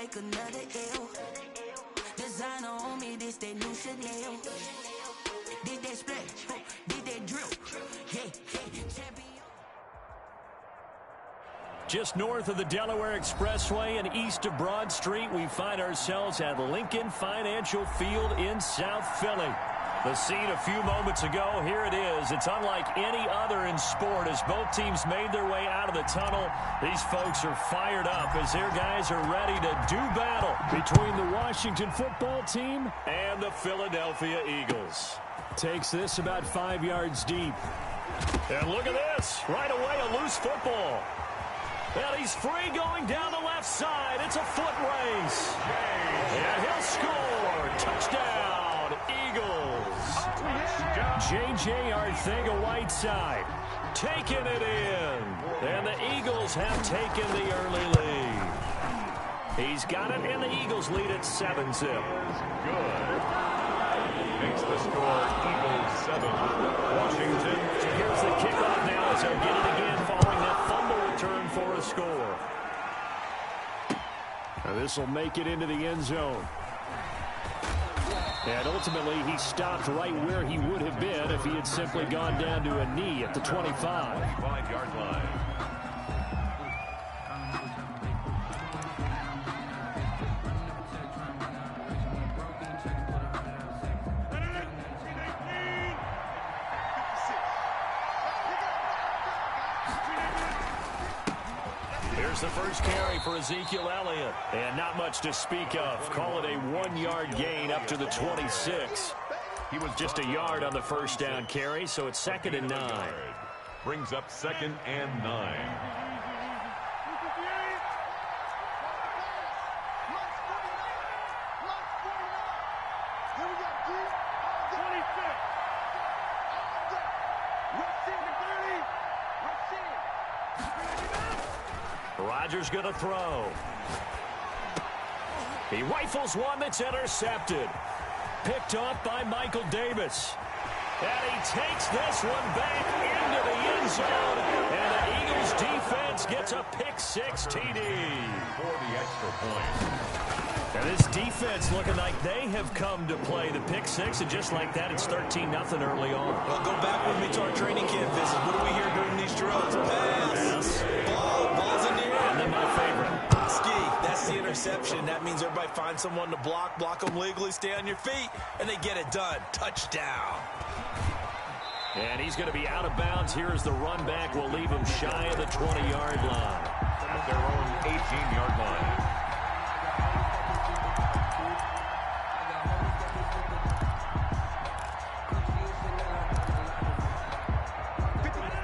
take another L. Designer on me, this that new Chanel. Did that splash, did that drip. Yeah, champion. Just north of the Delaware Expressway and east of Broad Street, we find ourselves at Lincoln Financial Field in South Philly. The scene a few moments ago, here it is. It's unlike any other in sport as both teams made their way out of the tunnel. These folks are fired up as their guys are ready to do battle between the Washington football team and the Philadelphia Eagles. Takes this about 5 yards deep. And look at this. Right away, a loose football. And he's free going down the left side. It's a foot race. And he'll score. Touchdown, Eagles. J.J. Arcega-Whiteside taking it in. And the Eagles have taken the early lead. He's got it, and the Eagles lead at 7-zip. Good. Makes the score Eagles 7. Washington. So here's the kickoff now as they'll get it again following that fumble return for a score. Now this will make it into the end zone. And ultimately, he stopped right where he would have been if he had simply gone down to a knee at the 25. 25-yard line. Here's the first carry for Ezekiel Elliott. And not much to speak of. Call it a 1-yard gain up to the 26. He was just a yard on the first down carry, so it's 2nd and 9. Brings up 2nd and 9. Rodgers going to throw. He rifles one that's intercepted. Picked off by Michael Davis. And he takes this one back into the end zone. And the Eagles defense gets a pick-6 TD. For the extra point. And this defense looking like they have come to play the pick-6. And just like that, it's 13-0 early on. Well, go back with me to our training camp visit. What do we hear during these drills? Pass. Ball's in the air. And then my favorite. Ski. That's the interception. That means everybody finds someone to block them legally, stay on your feet, and they get it done. Touchdown. And he's going to be out of bounds. Here's the run back. We'll leave him shy of the 20-yard line. At their own 18-yard line.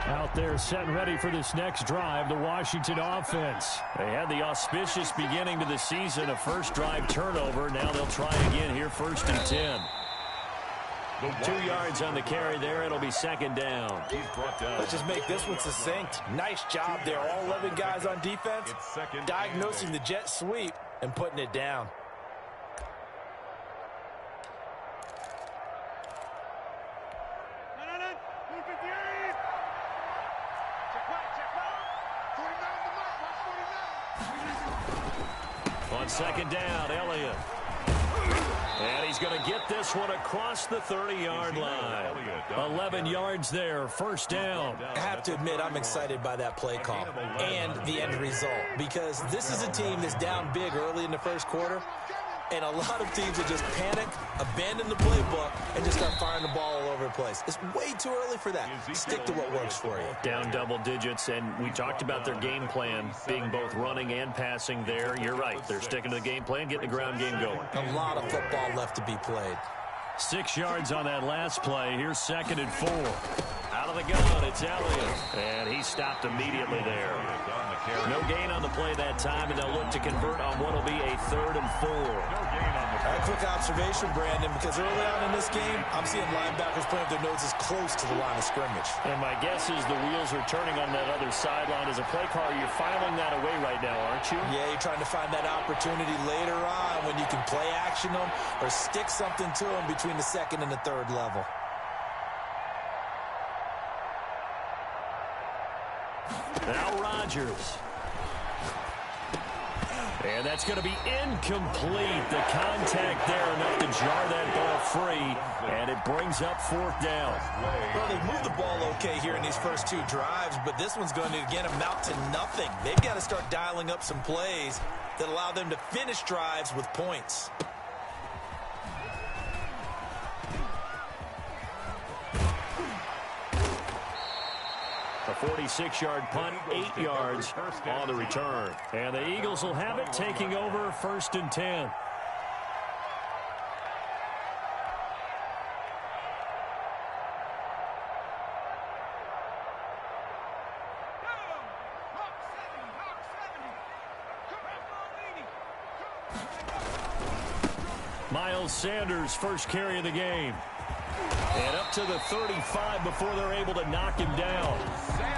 Out there set and ready for this next drive, the Washington offense. They had the auspicious beginning to the season, a first drive turnover. Now they'll try again here, 1st and 10. 2 yards on the carry there. It'll be 2nd down. Let's just make this one succinct. Nice job there. All 11 guys on defense diagnosing the jet sweep and putting it down. On 2nd down, Elliott. And he's going to get this one across the 30-yard line. 11 yards there, 1st down. I have to admit, I'm excited by that play call and the end result, because this is a team that's down big early in the first quarter, and a lot of teams that just panic, abandon the playbook, and just start firing the ball all over the place. It's way too early for that. Stick to what works for you. Down double digits, and we talked about their game plan being both running and passing there. You're right. They're sticking to the game plan, getting the ground game going. A lot of football left to be played. 6 yards on that last play. Here's 2nd and 4. Out of the gun, it's Elliott. And he stopped immediately there. No gain on the play that time, and they'll look to convert on what will be a 3rd and 4. A quick observation, Brandon, because early on in this game, I'm seeing linebackers putting their noses close to the line of scrimmage. And my guess is the wheels are turning on that other sideline. As a play caller, you're filing that away right now, aren't you? Yeah, you're trying to find that opportunity later on when you can play action them or stick something to them between the 2nd and the 3rd level. Now Rodgers. And that's going to be incomplete. The contact there enough to jar that ball free, and it brings up fourth down. Well, they moved the ball okay here in these first two drives, but this one's going to, again, amount to nothing. They've got to start dialing up some plays that allow them to finish drives with points. A 46-yard punt, 8 yards on the return. And the Eagles will have it, taking over 1st and 10. Miles Sanders, first carry of the game. And up to the 35 before they're able to knock him down.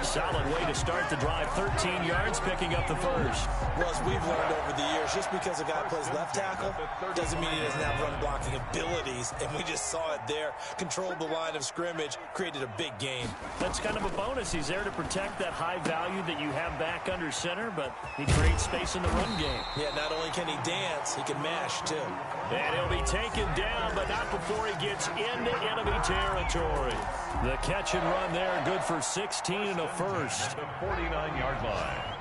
Solid way to start the drive. 13 yards, picking up the first. Well, as we've learned over the years, just because a guy plays left tackle doesn't mean he doesn't have run blocking abilities. And we just saw it there. Controlled the line of scrimmage, created a big game. That's kind of a bonus. He's there to protect that high value that you have back under center, but he creates space in the run game. Yeah, not only can he dance, he can mash, too. And he'll be taken down, but not before he gets into enemy territory. The catch and run there, good for 16 and a first. At the 49-yard line.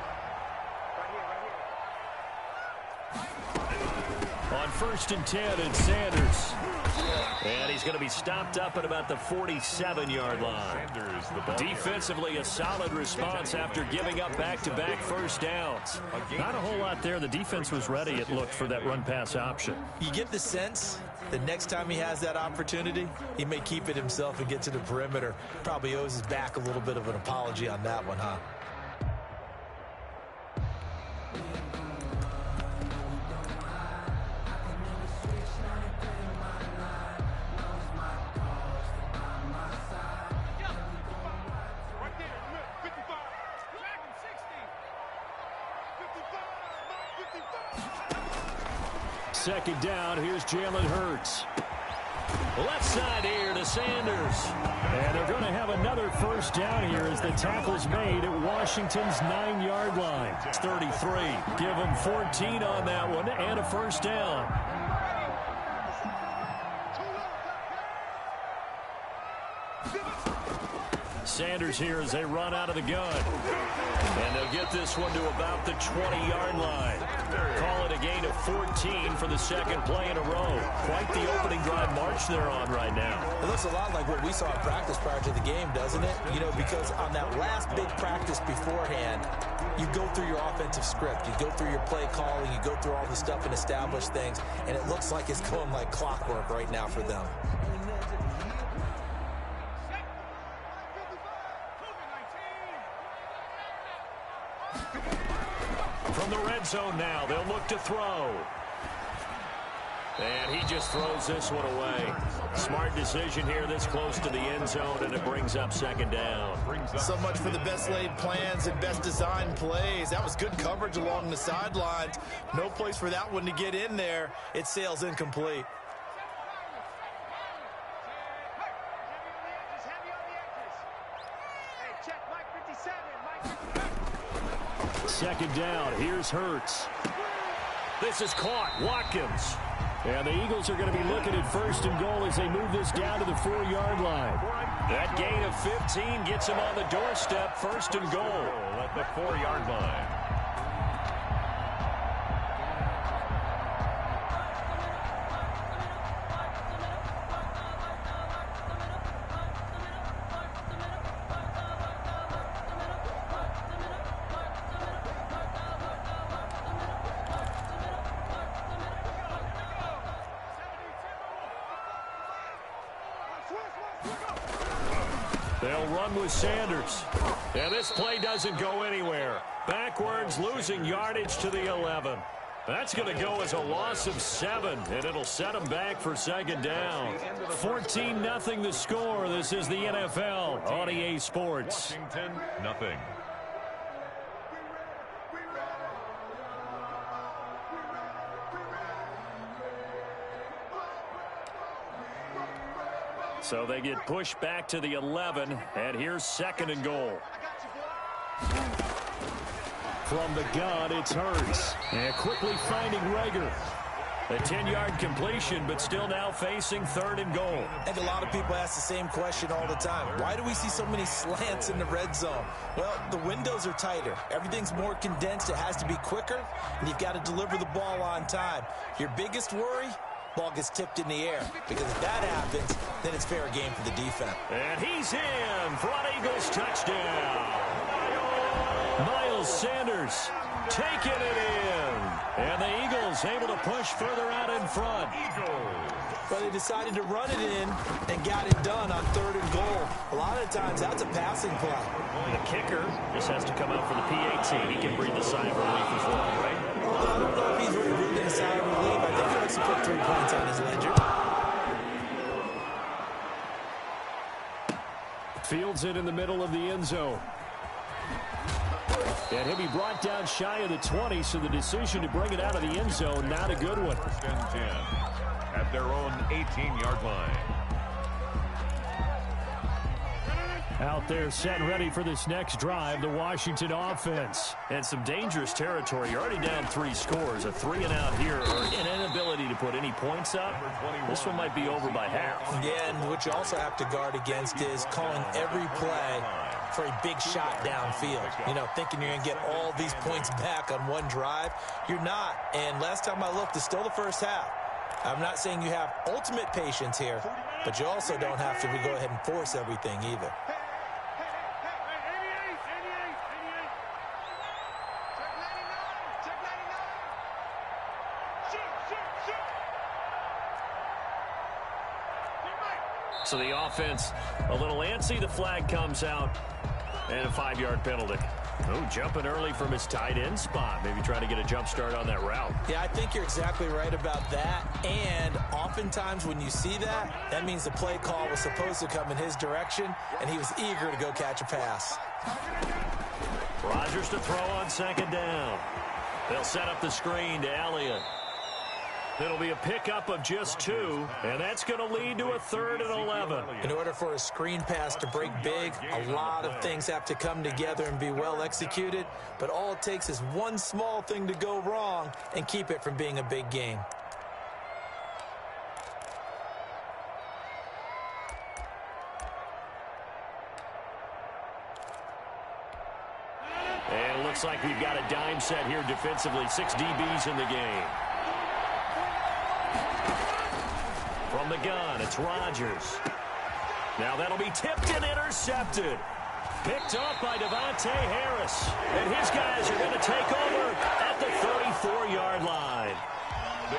On 1st and 10, it's Sanders. And he's going to be stopped up at about the 47-yard line. Defensively, a solid response after giving up back-to-back first downs. Not a whole lot there. The defense was ready, it looked, for that run-pass option. You get the sense that next time he has that opportunity, he may keep it himself and get to the perimeter. Probably owes his back a little bit of an apology on that one, huh? Second down, here's Jalen Hurts. Left side here to Sanders. And they're going to have another first down here as the tackle's made at Washington's 9-yard line. It's 33. Give them 14 on that one and a first down. Sanders here as they run out of the gun. And they'll get this one to about the 20-yard line. Call it a gain of 14 for the second play in a row. Quite the opening drive march they're on right now. It looks a lot like what we saw in practice prior to the game, doesn't it? You know, because on that last big practice beforehand, you go through your offensive script. You go through your play calling. You go through all the stuff and establish things. And it looks like it's going like clockwork right now for them. From the red zone now, they'll look to throw. And he just throws this one away. Smart decision here this close to the end zone, and it brings up second down. So much for the best laid plans and best designed plays. That was good coverage along the sidelines. No place for that one to get in there. It sails incomplete. Second down, here's Hurts. This is caught, Watkins. And the Eagles are going to be looking at first and goal as they move this down to the 4-yard line. That gain of 15 gets them on the doorstep, first and goal. At the 4-yard line. They'll run with Sanders. And this play doesn't go anywhere. Backwards, losing yardage to the 11. That's going to go as a loss of 7, and it'll set them back for second down. 14-0 the score. This is the NFL on EA Sports. Washington, nothing. So they get pushed back to the 11, and here's second and goal. From the gun, it's Hurts. And quickly finding Rager. A 10-yard completion, but still now facing 3rd and goal. I think a lot of people ask the same question all the time. Why do we see so many slants in the red zone? Well, the windows are tighter. Everything's more condensed. It has to be quicker, and you've got to deliver the ball on time. Your biggest worry? Ball gets tipped in the air, because if that happens, then it's fair game for the defense. And he's in for an Eagles touchdown. Miles Sanders taking it in. And the Eagles able to push further out in front. But they decided to run it in and got it done on 3rd and goal. A lot of times, that's a passing play. The kicker just has to come out for the PAT. He can breathe a sigh of relief as well, right? Well, I don't know if he's really breathing a sigh of relief. I think he likes to put 3 points on his ledger. Fields it in the middle of the end zone. And he'll be brought down shy of the 20, so the decision to bring it out of the end zone, not a good one. 1st and 10 at their own 18-yard line. Out there set and ready for this next drive, the Washington offense. And some dangerous territory. You're already down 3 scores. A 3-and-out here, or an inability to put any points up. This one might be over by half. Yeah, and what you also have to guard against is calling every play for a big shot downfield. You know, thinking you're going to get all these points back on one drive. You're not. And last time I looked, it's still the first half. I'm not saying you have ultimate patience here, but you also don't have to go ahead and force everything either. So the offense a little antsy. The flag comes out, and a 5-yard penalty. Oh, jumping early from his tight end spot. Maybe trying to get a jump start on that route. Yeah, I think you're exactly right about that. And oftentimes when you see that, that means the play call was supposed to come in his direction, and he was eager to go catch a pass. Rodgers to throw on 2nd down. They'll set up the screen to Elliott. It'll be a pickup of just 2, and that's going to lead to a 3rd and 11. In order for a screen pass to break big, a lot of things have to come together and be well executed, but all it takes is one small thing to go wrong and keep it from being a big game. And it looks like we've got a dime set here defensively. 6 DBs in the game. From the gun, it's Rodgers. Now that'll be tipped and intercepted. Picked up by Devontae Harris. And his guys are going to take over at the 34-yard line.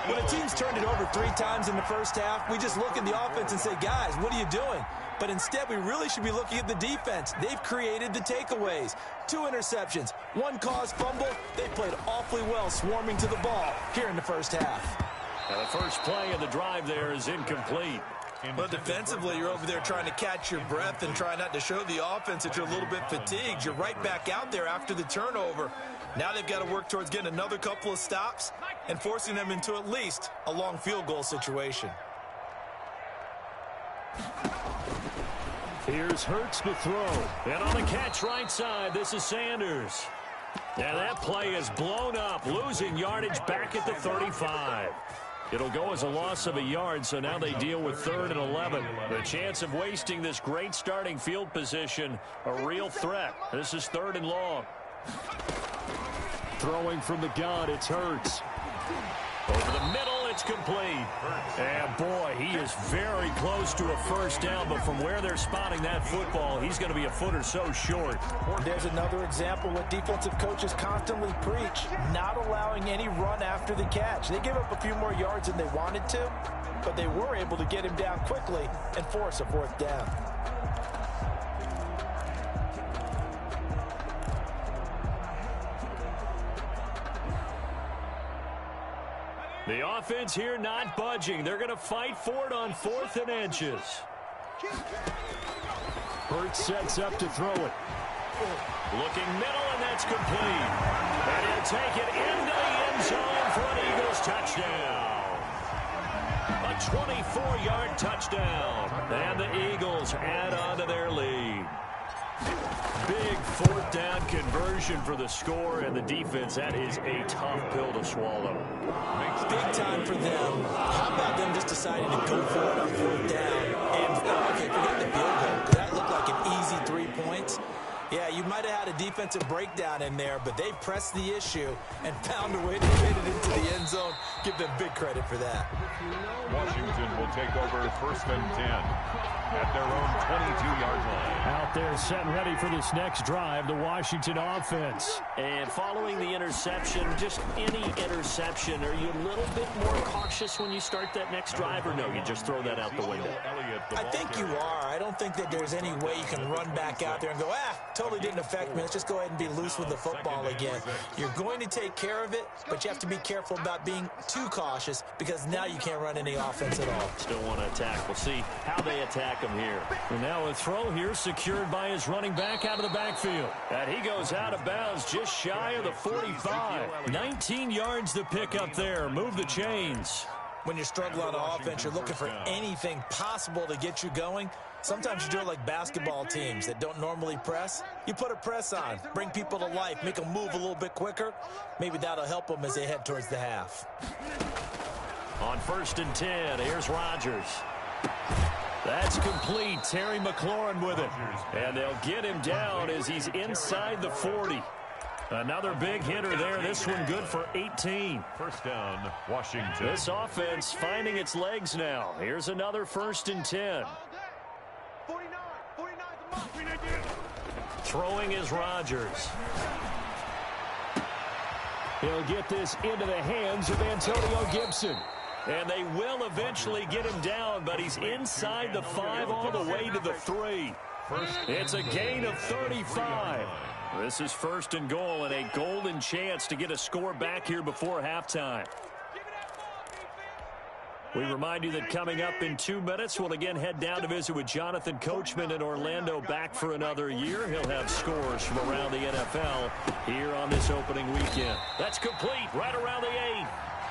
When a team's turned it over 3 times in the first half, we just look at the offense and say, guys, what are you doing? But instead, we really should be looking at the defense. They've created the takeaways. 2 interceptions, 1 caused fumble. They played awfully well swarming to the ball here in the first half. Now the first play of the drive there is incomplete. But defensively, you're over there trying to catch your breath and try not to show the offense that you're a little bit fatigued. You're right back out there after the turnover. Now they've got to work towards getting another couple of stops and forcing them into at least a long field goal situation. Here's Hurts to throw. And on the catch right side, this is Sanders. And that play is blown up, losing yardage back at the 35. It'll go as a loss of a yard, so now they deal with 3rd and 11. The chance of wasting this great starting field position, a real threat. This is 3rd and long. Throwing from the gun, it's Hurts. Over the middle, it's complete. And boy, he is very close to a first down, but from where they're spotting that football, he's going to be a foot or so short. There's another example what defensive coaches constantly preach, not allowing any run after the catch. They gave up a few more yards than they wanted to, but they were able to get him down quickly and force a 4th down. The offense here not budging. They're going to fight for it on 4th and inches. Hurts sets up to throw it. Looking middle, and that's complete. And he'll take it into the end zone for an Eagles touchdown. A 24-yard touchdown. And the Eagles add on to their lead. Big fourth down conversion for the score, and the defense, that is a tough pill to swallow. Big time for them. How about them just deciding to go for it on fourth down? And, okay, forget the field goal, because that looked like an easy 3 points. Yeah, you might have had a defensive breakdown in there, but they pressed the issue and found a way to get it into the end zone. Give them big credit for that. Washington will take over 1st and 10 at their own 22-yard line. Out there set and ready for this next drive, the Washington offense. And following the interception, just any interception, are you a little bit more cautious when you start that next drive, or no, you just throw that out the window? I think you are. I don't think that there's any way you can run back out there and go, totally didn't affect me. Let's just go ahead and be loose with the football again. You're going to take care of it, but you have to be careful about being too cautious because now you can't run any offense at all. Still want to attack. We'll see how they attack him here. And now a throw here secured by his running back out of the backfield. And he goes out of bounds just shy of the 45. 19 yards to pick up there. Move the chains. When you're struggling on offense, you're looking for anything possible to get you going. Sometimes you do it like basketball teams that don't normally press. You put a press on, bring people to life, make them move a little bit quicker. Maybe that'll help them as they head towards the half. On 1st and 10, here's Rodgers. That's complete. Terry McLaurin with it. And they'll get him down as he's inside the 40. Another big hitter there. This one good for 18. 1st down, Washington. This offense finding its legs now. Here's another 1st and 10. Throwing is Rodgers. He'll get this into the hands of Antonio Gibson. And they will eventually get him down, but he's inside the 5 all the way to the 3. It's a gain of 35. This is 1st and goal and a golden chance to get a score back here before halftime. We remind you that coming up in 2 minutes, we'll again head down to visit with Jonathan Coachman in Orlando, back for another year. He'll have scores from around the NFL here on this opening weekend. That's complete right around the 8.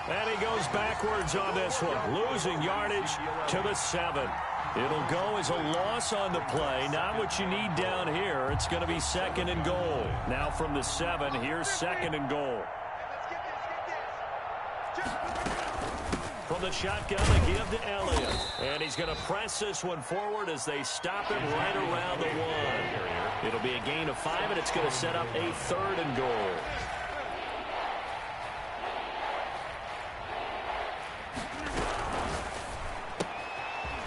And he goes backwards on this one, losing yardage to the 7. It'll go as a loss on the play. Not what you need down here. It's going to be 2nd and goal. Now from the 7, here's 2nd and goal. From the shotgun, they give to Elliott. And he's going to press this one forward as they stop him right around the 1. It'll be a gain of 5, and it's going to set up a 3rd and goal.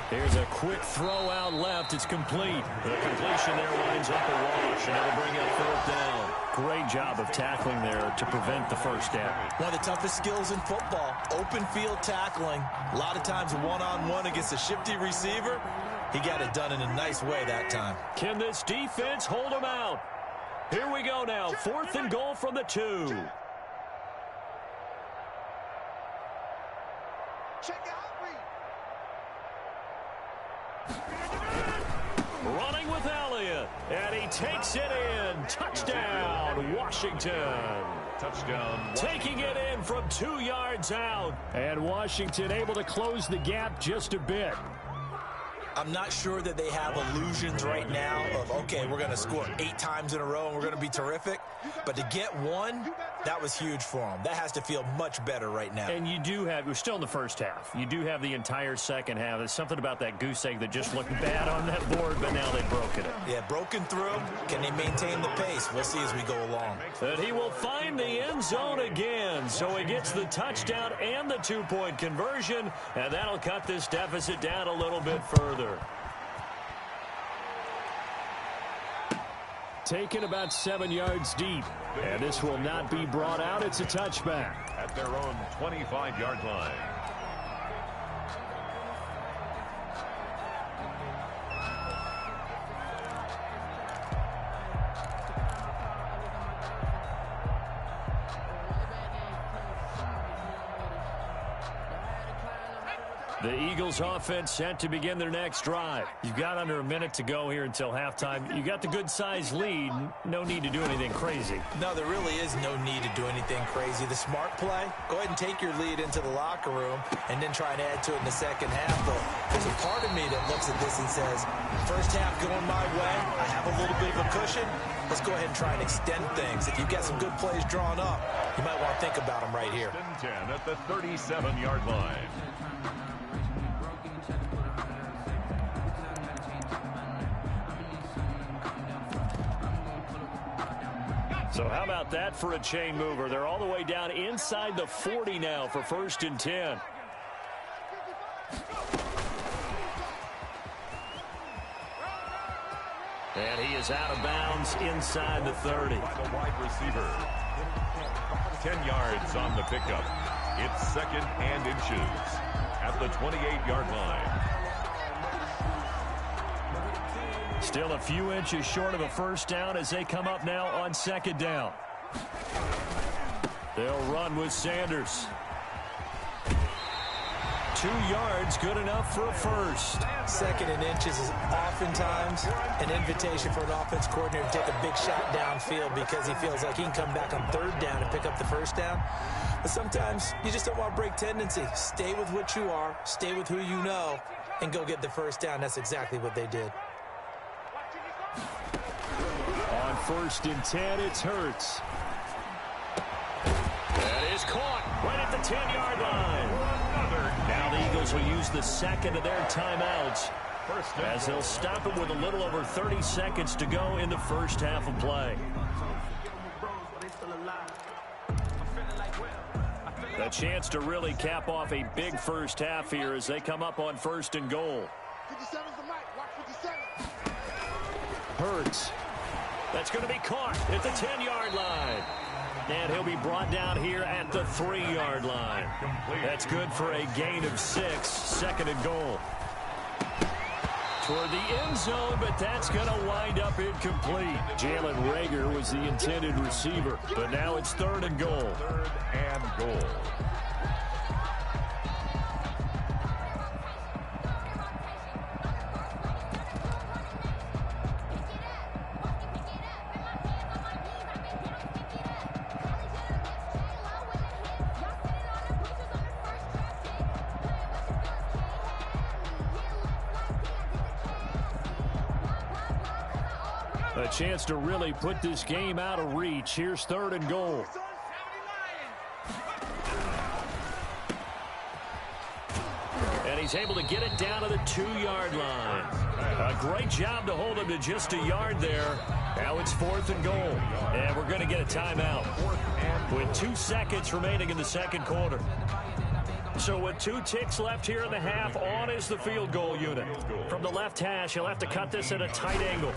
Here's a quick throw out left. It's complete. The completion there winds up a wash, and it'll bring up 4th down. Great job of tackling there to prevent the 1st down. One of the toughest skills in football, open field tackling. A lot of times one-on-one against a shifty receiver. He got it done in a nice way that time. Can this defense hold him out? Here we go now. 4th and goal from the 2. Running with Elliott, and he takes it in. Touchdown, Washington. Touchdown. Taking it in from 2 yards out. And Washington able to close the gap just a bit. I'm not sure that they have illusions right now of, okay, we're going to score 8 times in a row and we're going to be terrific. But to get 1, that was huge for them. That has to feel much better right now. And you do have, we're still in the 1st half. You do have the entire 2nd half. There's something about that goose egg that just looked bad on that board, but now they've broken it. Yeah, broken through. Can they maintain the pace? We'll see as we go along. And he will find the end zone again. So he gets the touchdown and the 2-point conversion, and that'll cut this deficit down a little bit further. Taken about 7 yards deep. And this will not be brought out. It's a touchback. At their own 25-yard line. The Eagles offense set to begin their next drive. You've got under a minute to go here until halftime. You got the good-sized lead. No need to do anything crazy. No, there really is no need to do anything crazy. The smart play, go ahead and take your lead into the locker room and then try and add to it in the second half. But there's a part of me that looks at this and says, first half going my way, I have a little bit of a cushion. Let's go ahead and try and extend things. If you've got some good plays drawn up, you might want to think about them right here. 10 at the 37-yard line. So how about that for a chain mover? They're all the way down inside the 40 now for 1st and 10. And he is out of bounds inside the 30. By the wide receiver. 10 yards on the pickup. It's 2nd and inches at the 28-yard line. Still a few inches short of a first down as they come up now on 2nd down. They'll run with Sanders. 2 yards, good enough for a first. 2nd and inches is oftentimes an invitation for an offense coordinator to take a big shot downfield because he feels like he can come back on 3rd down and pick up the first down. But sometimes you just don't want to break tendency. Stay with what you are, stay with who you know, and go get the first down. That's exactly what they did. On 1st and 10, it's Hurts. That is caught right at the 10-yard line. Now the Eagles will use the 2nd of their timeouts as they'll stop it with a little over 30 seconds to go in the first half of play. A chance to really cap off a big first half here as they come up on 1st and goal. Hurts. That's going to be caught at the 10-yard line. And he'll be brought down here at the 3-yard line. That's good for a gain of 6, 2nd and goal. Toward the end zone, but that's going to wind up incomplete. Jalen Reagor was the intended receiver, but now it's 3rd and goal. 3rd and goal. A chance to really put this game out of reach. Here's 3rd and goal. And he's able to get it down to the 2-yard line. A great job to hold him to just a yard there. Now it's 4th and goal. And we're going to get a timeout with 2 seconds remaining in the 2nd quarter. So with 2 ticks left here in the half, on is the field goal unit. From the left hash, he'll have to cut this at a tight angle.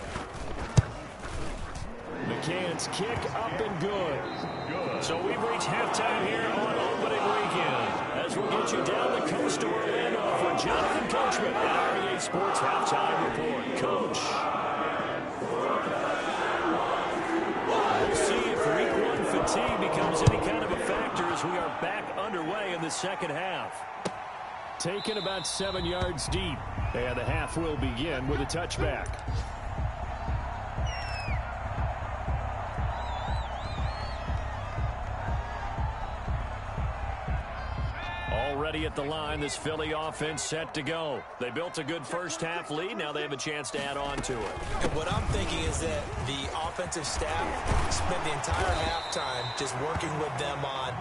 McCann's kick up and good. So we've reached halftime here on opening weekend. As we'll get you down the coast to Orlando for Jonathan Coachman at REA Sports Halftime Report. Coach. We'll see if week 1 fatigue becomes any kind of a factor as we are back underway in the second half. Taken about 7 yards deep. And the half will begin with a touchback. Already at the line, this Philly offense set to go. They built a good first half lead. Now they have a chance to add on to it. And what I'm thinking is that the offensive staff spent the entire halftime just working with them on,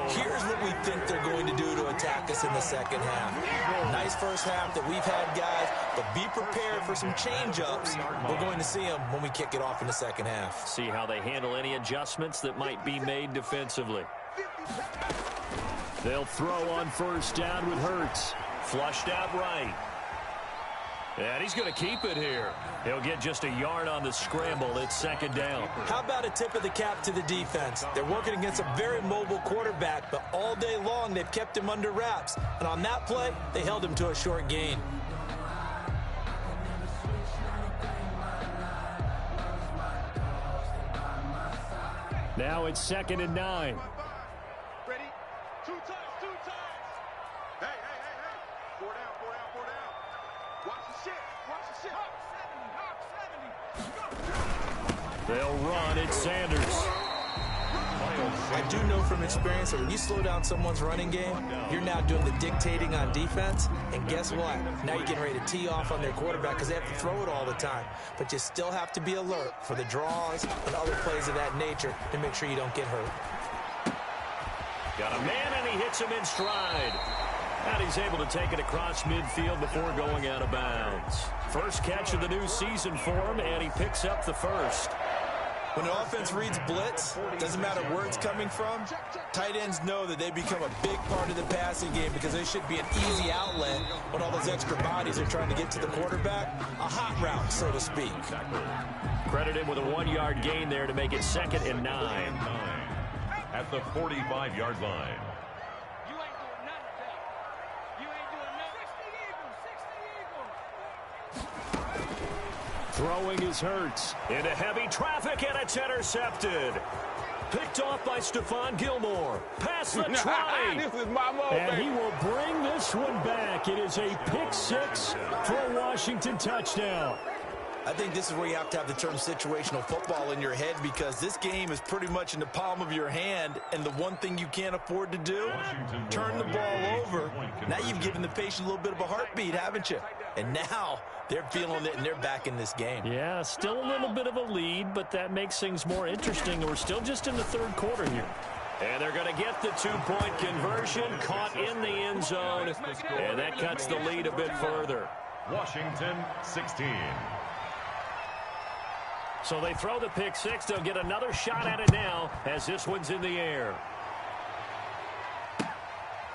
here's what we think they're going to do to attack us in the second half. Nice first half that we've had, guys, but be prepared for some change-ups. We're going to see them when we kick it off in the second half. See how they handle any adjustments that might be made defensively. They'll throw on first down with Hurts. Flushed out right. And he's going to keep it here. He'll get just a yard on the scramble. It's 2nd down. How about a tip of the cap to the defense? They're working against a very mobile quarterback, but all day long they've kept him under wraps. And on that play, they held him to a short gain. Now it's 2nd and 9. Ready? 2 times, 2 times. Hey. They'll run. It's Sanders. I do know from experience that when you slow down someone's running game, you're now doing the dictating on defense. And guess what? Now you're getting ready to tee off on their quarterback because they have to throw it all the time. But you still have to be alert for the draws and other plays of that nature to make sure you don't get hurt. Got a man, and he hits him in stride. And he's able to take it across midfield before going out of bounds. First catch of the new season for him, and he picks up the first. When an offense reads blitz, doesn't matter where it's coming from, tight ends know that they become a big part of the passing game because they should be an easy outlet when all those extra bodies are trying to get to the quarterback. A hot route, so to speak. Credit him with a 1-yard gain there to make it 2nd and 9. At the 45-yard line. Throwing is Hurts into heavy traffic, and it's intercepted. Picked off by Stephon Gilmore. Past the try. This is my moment. And he will bring this one back. It is a pick 6 for a Washington touchdown. I think this is where you have to have the term situational football in your head because this game is pretty much in the palm of your hand, and the one thing you can't afford to do, turn the ball over. Now you've given the patient a little bit of a heartbeat, haven't you? And now they're feeling it, and they're back in this game. Yeah, still a little bit of a lead, but that makes things more interesting. We're still just in the 3rd quarter here. And they're going to get the 2-point conversion, caught in the end zone, and that cuts the lead a bit further. Washington 16. So they throw the pick 6. They'll get another shot at it now as this one's in the air.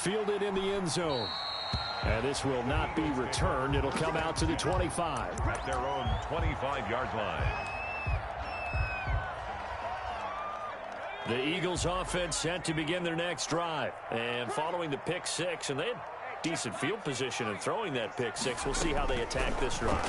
Fielded in the end zone. And this will not be returned. It'll come out to the 25. At their own 25-yard line. The Eagles offense set to begin their next drive. And following the pick 6, and they had decent field position in throwing that pick 6. We'll see how they attack this drive.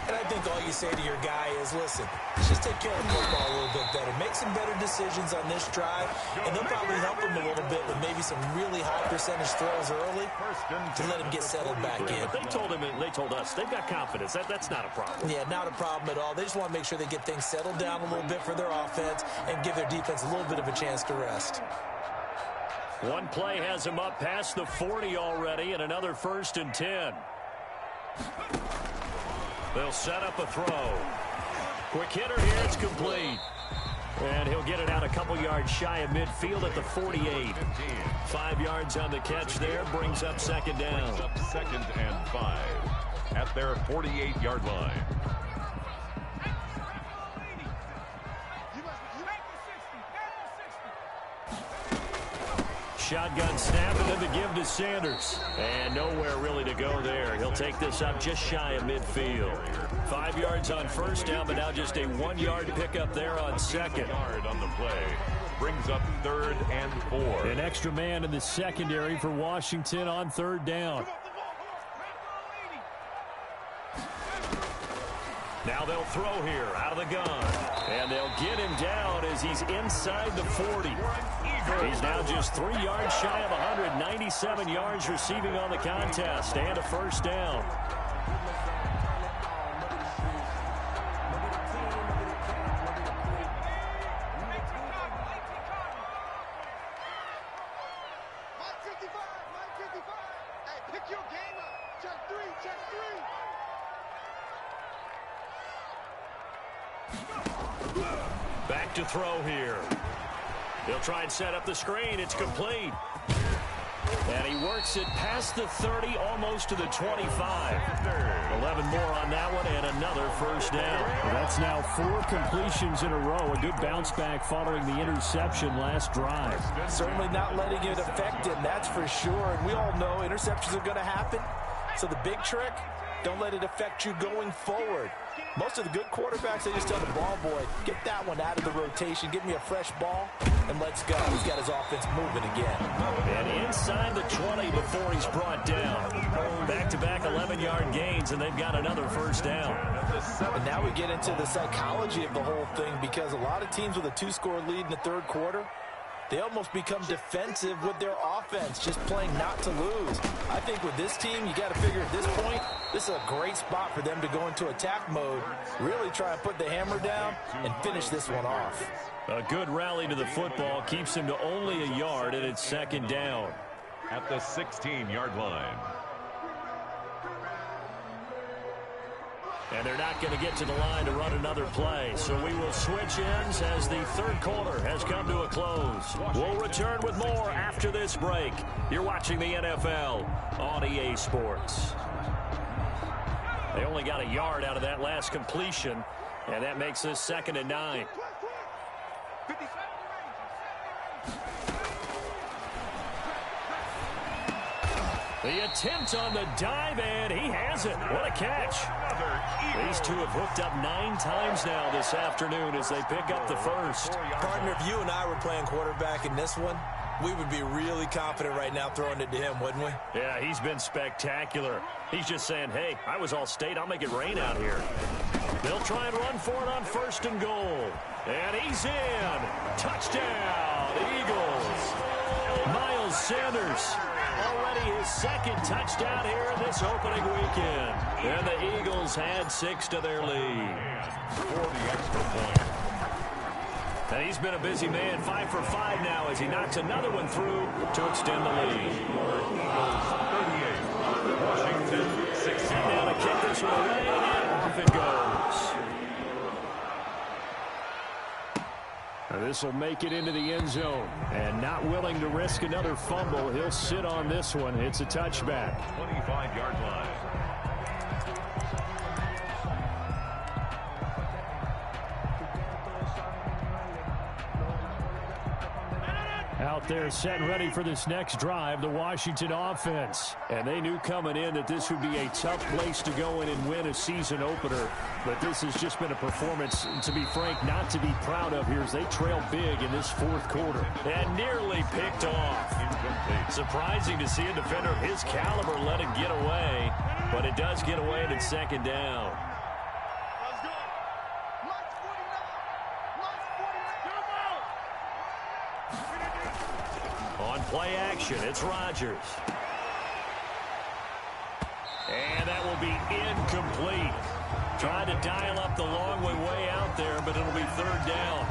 And I think all you say to your guy is, listen, let's just take care of the football a little bit better. Make some better decisions on this drive, and they'll probably help him a little bit with maybe some really high percentage throws early to let him get settled back in. But they told us, they've got confidence. That's not a problem. Yeah, not a problem at all. They just want to make sure they get things settled down a little bit for their offense and give their defense a little bit of a chance to rest. One play has him up past the 40 already, and another 1st and 10. They'll set up a throw. Quick hitter here, it's complete. And he'll get it out a couple yards shy of midfield at the 48. 5 yards on the catch there, brings up 2nd down. Brings up 2nd and 5 at their 48-yard line. Shotgun snap, and then the give to Sanders. And nowhere really to go there. He'll take this up just shy of midfield. 5 yards on 1st down, but now just a 1-yard pickup there on 2nd. Yard on the play. Brings up 3rd and 4. An extra man in the secondary for Washington on 3rd down. Now they'll throw here out of the gun. And they'll get him down as he's inside the 40. He's now just 3 yards shy of 197 yards receiving on the contest and a 1st down. Back to throw here. He'll try and set up the screen. It's complete. And he works it past the 30, almost to the 25. 11 more on that one, and another 1st down. Well, that's now 4 completions in a row. A good bounce back following the interception last drive. Certainly not letting it affect him, that's for sure. And we all know interceptions are going to happen. So the big trick, don't let it affect you going forward. Most of the good quarterbacks, they just tell the ball boy, get that one out of the rotation, give me a fresh ball, and let's go. He's got his offense moving again. And inside the 20 before he's brought down. Back-to-back 11-yard gains, and they've got another 1st down. And now we get into the psychology of the whole thing because a lot of teams with a 2-score lead in the 3rd quarter, they almost become defensive with their offense, just playing not to lose. I think with this team, you got to figure at this point, this is a great spot for them to go into attack mode, really try and put the hammer down and finish this one off. A good rally to the football keeps him to only a yard, and it's second down. At the 16-yard line. And they're not going to get to the line to run another play. So we will switch ends as the third quarter has come to a close. We'll return with more after this break. You're watching the NFL on EA Sports. They only got a yard out of that last completion, and that makes this 2nd and 9. The attempt on the dive, and he has it. What a catch. These two have hooked up 9 times now this afternoon as they pick up the first. Partner, if you and I were playing quarterback in this one, we would be really confident right now throwing it to him, wouldn't we? Yeah, he's been spectacular. He's just saying, hey, I was all state. I'll make it rain out here. They'll try and run for it on 1st and goal. And he's in. Touchdown, Eagles. Miles Sanders. Already his 2nd touchdown here in this opening weekend. And the Eagles had 6 to their lead. For the extra point. And he's been a busy man, 5 for 5 now as he knocks another one through to extend the lead. Eagles 38, Washington 16. Now to kick this one away, and off it goes. This will make it into the end zone. And not willing to risk another fumble, he'll sit on this one. It's a touchback. 25-yard line. Out there set and ready for this next drive, the Washington offense. And they knew coming in that this would be a tough place to go in and win a season opener. But this has just been a performance, to be frank, not to be proud of here as they trail big in this 4th quarter. And nearly picked off. Incomplete. Surprising to see a defender of his caliber let it get away. But it does get away and it's 2nd down. On play action, it's Rodgers. And that will be incomplete. Trying to dial up the long way out there, but it'll be 3rd down.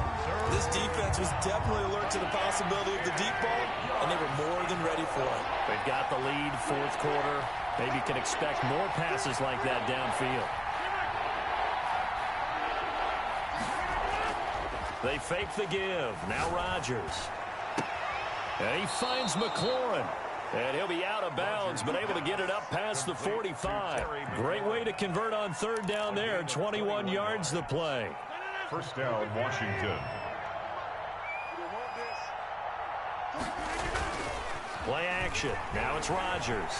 This defense was definitely alert to the possibility of the deep ball, and they were more than ready for it. They've got the lead, 4th quarter. Maybe can expect more passes like that downfield. They fake the give. Now Rodgers. And he finds McLaurin. And he'll be out of bounds, but able to get it up past the 45. Great way to convert on 3rd down there. 21 yards the play. 1st down, Washington. Play action. Now it's Rodgers.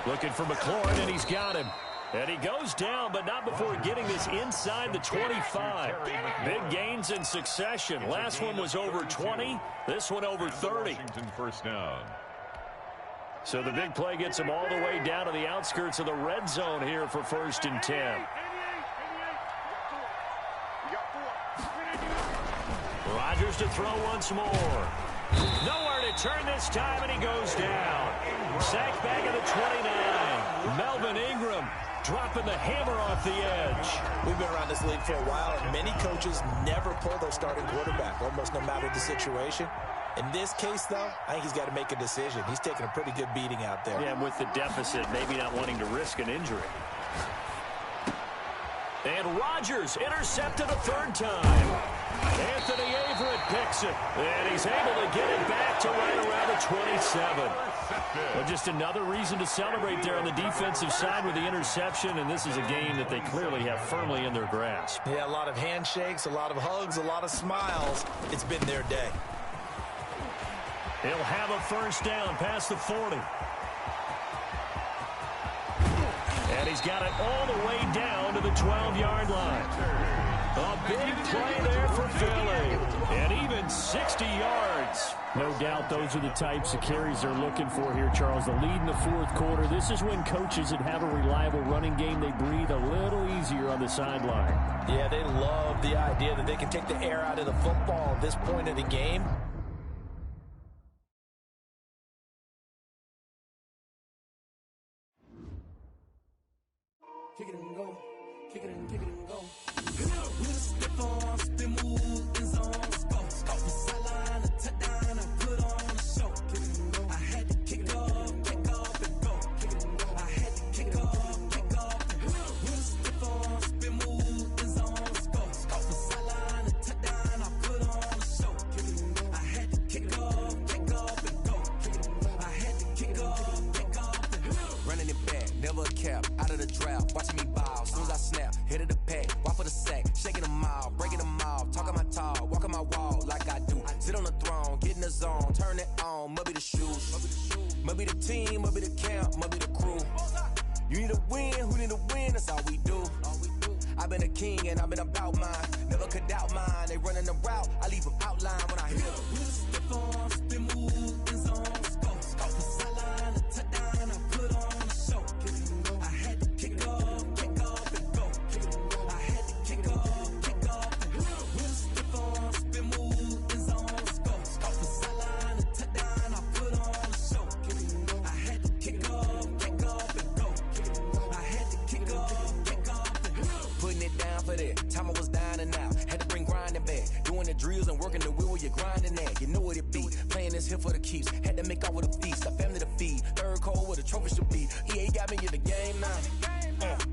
Looking for McLaurin, and he's got him. And he goes down, but not before getting this inside the 25. Big gains in succession. Last one was over 20. This one over 30. Washington 1st down. So the big play gets him all the way down to the outskirts of the red zone here for 1st and 10. Rodgers to throw once more. Nowhere to turn this time, and he goes down. Sacked back at the 29. Melvin Ingram dropping the hammer off the edge. We've been around this league for a while, and many coaches never pull their starting quarterback, almost no matter the situation. In this case, though, I think he's got to make a decision. He's taking a pretty good beating out there. Yeah, and with the deficit, maybe not wanting to risk an injury. And Rodgers intercepted a 3rd time. Anthony Averett picks it, and he's able to get it back to right around the 27. Well, just another reason to celebrate there on the defensive side with the interception, and this is a game that they clearly have firmly in their grasp. Yeah, a lot of handshakes, a lot of hugs, a lot of smiles. It's been their day. He'll have a 1st down past the 40. And he's got it all the way down to the 12-yard line. A big play there for Philly. And even 60 yards. No doubt those are the types of carries they're looking for here, Charles. The lead in the fourth quarter. This is when coaches that have a reliable running game, they breathe a little easier on the sideline. Yeah, they love the idea that they can take the air out of the football at this point of the game. Kick it and go. Kick it and go. With a stiff arm, spin move, in zone, scope. From sideline to touchdown, I put on a show. I had to kick off and go. I had to kick off and go. With a stiff arm, spin move, in zone, scope. From sideline to touchdown, I put on a show. I had to kick off and go. I had to kick off and go. Running it back, never a cap, out of the drought, watching me ball. Soon as I snap, hit of the pack, walk for the sack, shaking them all, breaking them all, talking my talk, walking my wall like I do. Sit on the throne, get in the zone, turn it on, must be the shoes, must be the team, must be the camp, must be the crew. You need a win, who need a win, that's all we do. I've been a king and I've been about mine, never could doubt mine. They running the route, I leave them outline when I hit them. With a stiff arm, spin move, in zone, scope. From sideline to touchdown, I put on a show. I had to kick off and go. I had to kick off and go. With a stiff arm, spin move, in zone, scope. From sideline to touchdown, I put on a show. I had to kick off and go. I had to kick off and go. Putting it down for that. Time I was down and out. Had to bring grinding back. Doing the drills and working the wheel where you're grinding at. You know what it be. Playing this here for the keeps. Had to make out with a feast. A family to feed. Third cold where the trophy should be. EA got me in the game now.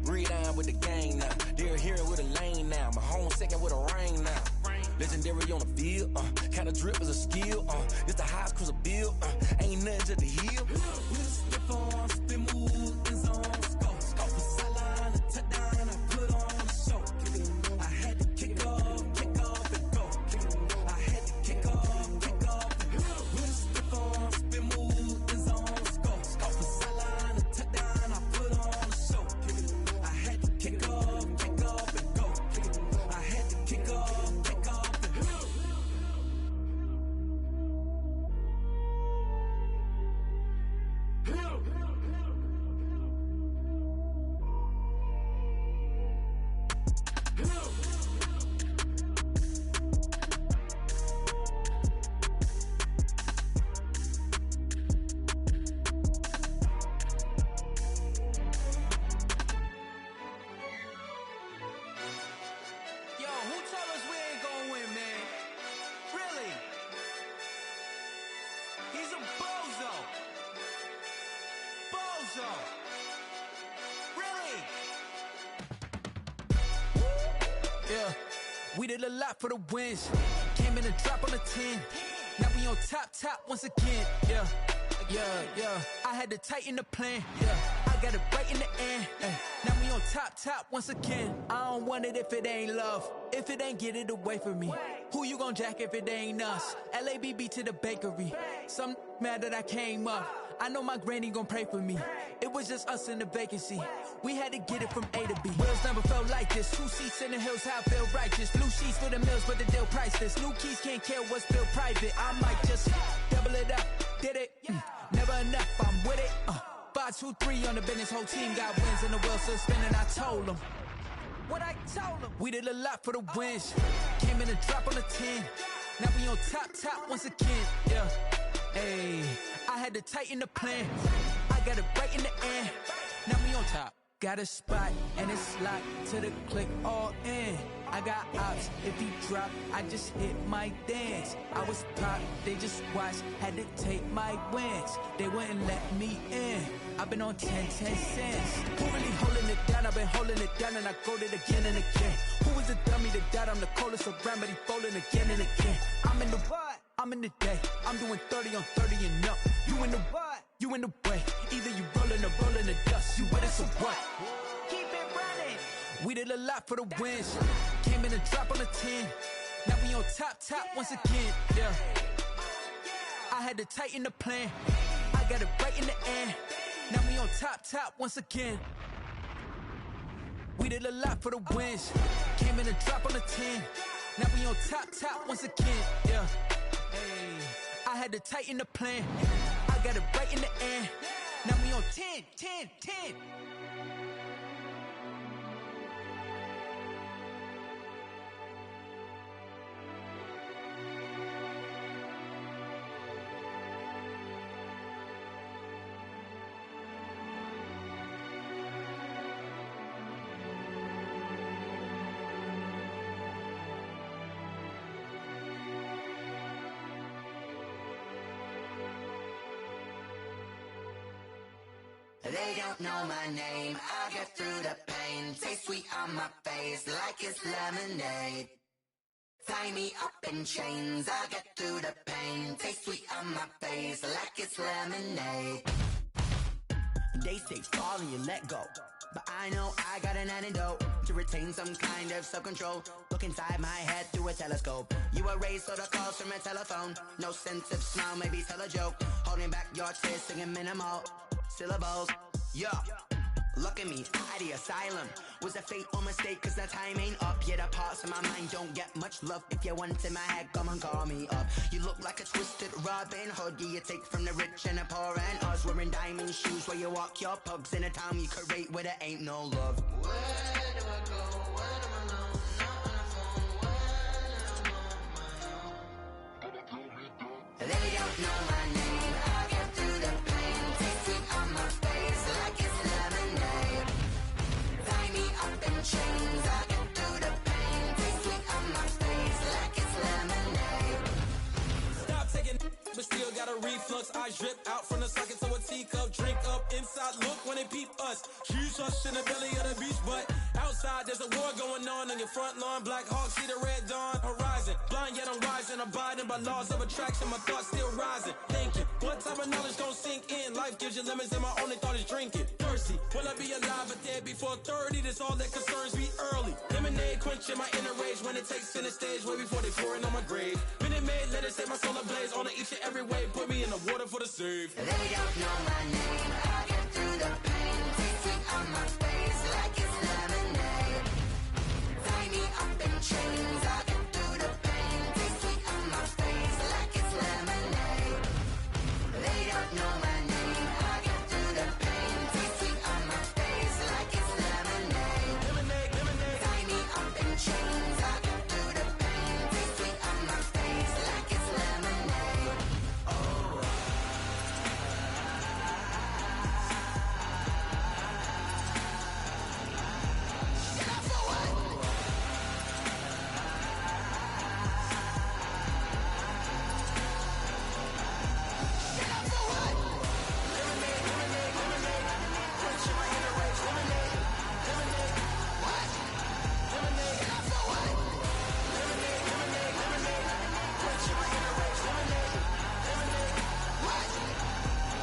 Read on with the gang now. They're here with a lane now. My home second with a rain now. Legendary on the field. Kinda drip is a skill. It's the highest cruiser bill. Ain't nothing to the hill. With a stiff arm, spin move, in zone, scope. From sideline to touchdown, I put on a show. I had to kick off and go. I had to kick off and go. With a stiff arm, spin move, in zone, scope. From sideline to touchdown, I put on a show. I had to kick off and go. I had to kick off and go. Yo, who told us we ain't gonna win, man? Really? He's a bozo. Bozo. Really? Yeah, we did a lot for the wins. Came in a drop on the 10. Now we on top once again. Yeah. I had to tighten the plan. Yeah, I got it right in the end. Now we on top once again. I don't want it if it ain't love. If it ain't, get it away from me. Who you gon' jack if it ain't us? LABB to the bakery. Some mad that I came up. I know my granny gon' pray for me. It was just us in the vacancy. We had to get it from A to B. Wheels never felt like this. 2 seats in the hills, how I feel righteous. Blue sheets for the mills, but the deal priceless. New keys can't care what's still private. I might just double it up. Did it? Never enough, I'm with it. 5, 2, 3 on the business. Whole team got wins and the wheels still spinning. I told them what I told them. We did a lot for the wins. Came in a drop on the 10. Now we on top once again. Yeah. Hey, I had to tighten the plan. I got it right in the end. Now we on top. Got a spot and it's locked to the click all in. I got ops, if he drop, I just hit my dance. I was pop, they just watched, had to take my wins. They wouldn't let me in. I've been on 10 cents. Who really holding it down? I've been holding it down and I go it again and again. Who is the dummy that doubt I'm the coldest around, but he folding again and again. I'm in the what? I'm in the day. I'm doing 30 on 30 and up. You in the what? You in the way. Either you rolling or rolling the dust. You with us or what? Keep it running. We did a lot for the wins. Came in a drop on the 10. Now we on top once again. Yeah. I had to tighten the plan. I got it right in the end. Now we on top once again. We did a lot for the wins. Came in a drop on the 10. Now we on top once again. Yeah. Hey. I had to tighten the plan. I got it right in the end. Now we on 10, 10, 10. They don't know my name, I get through the pain. Taste sweet on my face like it's lemonade. Tie me up in chains, I get through the pain. Taste sweet on my face like it's lemonade. They say fall and you let go, but I know I got an antidote to retain some kind of self-control. Look inside my head through a telescope. You erase all the calls from a telephone. No sense of smile, maybe tell a joke. Holding back your tears, singing minimal syllables. Yeah, look at me, at the asylum. Was a fate or mistake, cause the time ain't up. Yeah, the parts of my mind don't get much love. If you want in my head, come and call me up. You look like a twisted Robin Hood. Yeah, you take from the rich and the poor and us. Wearing diamond shoes where you walk your pugs. In a town you create where there ain't no love. Where do I go? When I'm alone? Not on the phone. When I'm on my own. They don't know my name. I get through the pain. Taste sweet on my face like it's lemonade. Tie me up in chains. I get through the pain. Taste sweet on my face like it's lemonade. Stop taking, but still got a reflux. Eyes drip out from the socket to a teacup. Drink up inside, look when they peep us. Huge us in the belly of the beach, but outside there's a war going on your front lawn. Black Hawk see the red dawn horizon. Blind yet I'm rising, abiding by laws of attraction. My thoughts still rising. Thinking, what type of knowledge gon' sink in? Life gives you lemons and my only thought is drinking. Thirsty, will I be alive or dead before 30? That's all that concerns me early. Lemonade quenching my inner rage when it takes center stage way before they pour it on my grave. Minute Maid, let it set my soul ablaze on each and every wave. Put me in the water for the save. They don't know my name.